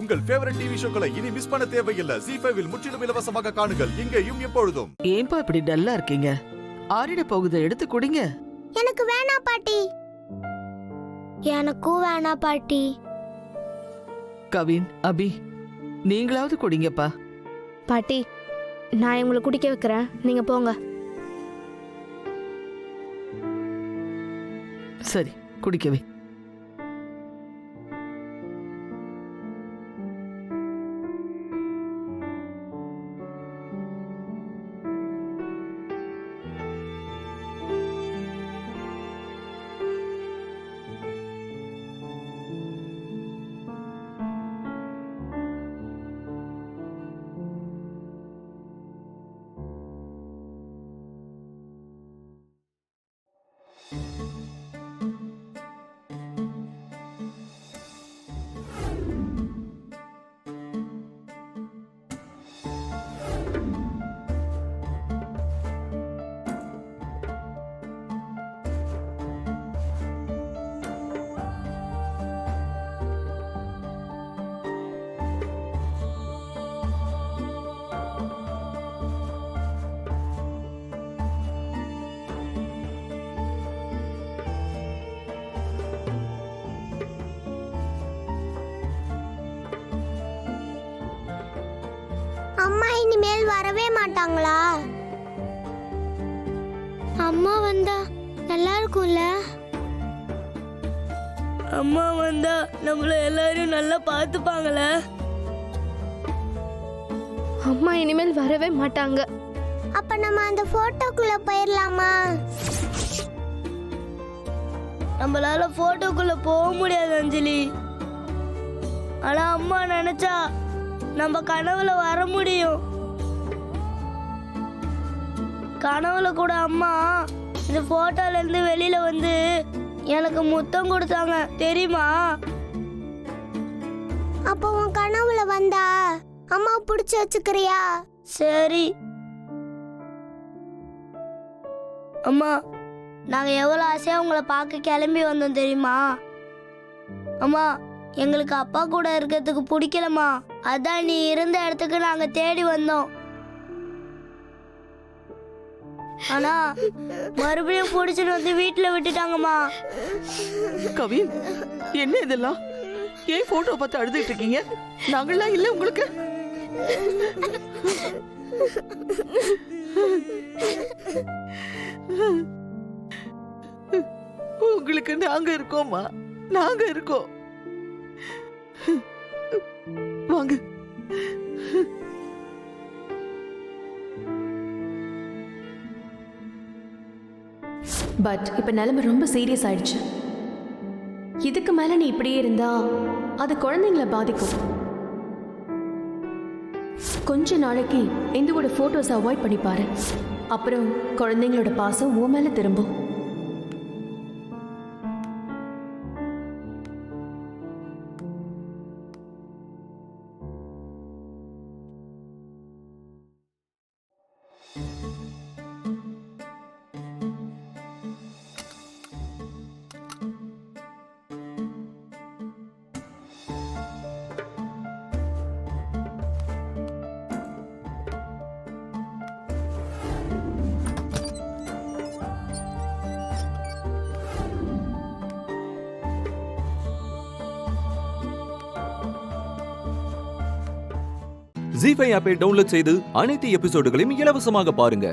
உங்கள் favourite TV ஷோக்களை இனி miss பண்ண தேவையில்லை. ZEE5 இல் முற்றிலும் இலவசமாக காணுங்கள், இங்கேயும் எப்பொழுதும். ஏன்பா இப்படி டல்லா இருக்கீங்க? ஆறிட போகுது, எடுத்து குடிங்க. எனக்கு வேணா பாட்டி. எனக்கும் வேணா பாட்டி. கவின், அபி, நீங்களாவது குடிங்கப்பா. பாட்டி, நான் உங்களை குடிக்க வைக்கிறேன், நீங்க போங்க. சரி, குடிக்கவே. அம்மா இனிமேல் வரவே மாட்டாங்களா? அம்மா வந்தா நல்லா இருக்கும்ல? அம்மா வந்தா நம்மள எல்லாரும் நல்லா பார்த்துப்பாங்கள? அம்மா இனிமேல் வரவே மாட்டாங்க. அப்ப நம்ம அந்த போட்டோக்குள்ள போயிடலாமா? நம்மளால போட்டோக்குள்ள போக முடியாது அஞ்சலி. ஆனா அம்மா நினைச்சா நம்ம கனவுல வர முடியும். கனவுல கூட அம்மா இந்த போட்டோல இருந்து வெளியில வந்து எனக்கு முத்தம் கொடுத்தாங்க, தெரியுமா? அப்போ உன் கனவுல வந்தா அம்மா பிடிச்சு வச்சுக்கிறியா? சரி அம்மா, நாங்க எவ்வளவு ஆசையா உங்களை பார்க்க கிளம்பி வந்தோம் தெரியுமா? அம்மா, எங்களுக்கு அப்பா கூட இருக்கிறதுக்கு பிடிக்கலம்மா, அதான் நீ இருந்த இடத்துக்கு நாங்க தேடி வந்தோம். ஆனா மறுபடியும் பிடிச்சிட்டு வந்து வீட்டுல விட்டுட்டாங்கம்மா. கவின், என்ன இதெல்லாம்? ஏன் போட்டோ பார்த்து அழுதுட்டு இருக்கீங்க? நாங்களாம் இல்ல உங்களுக்கு? உங்களுக்கு நாங்க இருக்கோம்மா, நாங்க இருக்கோம். வாங்க. பட் இப்ப நிலைமை ரொம்ப சீரியஸ் ஆயிடுச்சு. இதுக்கு மேல நீ இப்படியே இருந்தா அது குழந்தைங்களை பாதிக்கும். கொஞ்ச நாளைக்கு இந்துவோட போட்டோஸ் அவாய்ட் பண்ணி பாரு. அப்புறம் குழந்தைங்களோட பாசம் உன் மேல திரும்பும். ZEE5 ஆப்பை டவுன்லோட் செய்து அனைத்து எபிசோடுகளையும் இலவசமாக பாருங்க.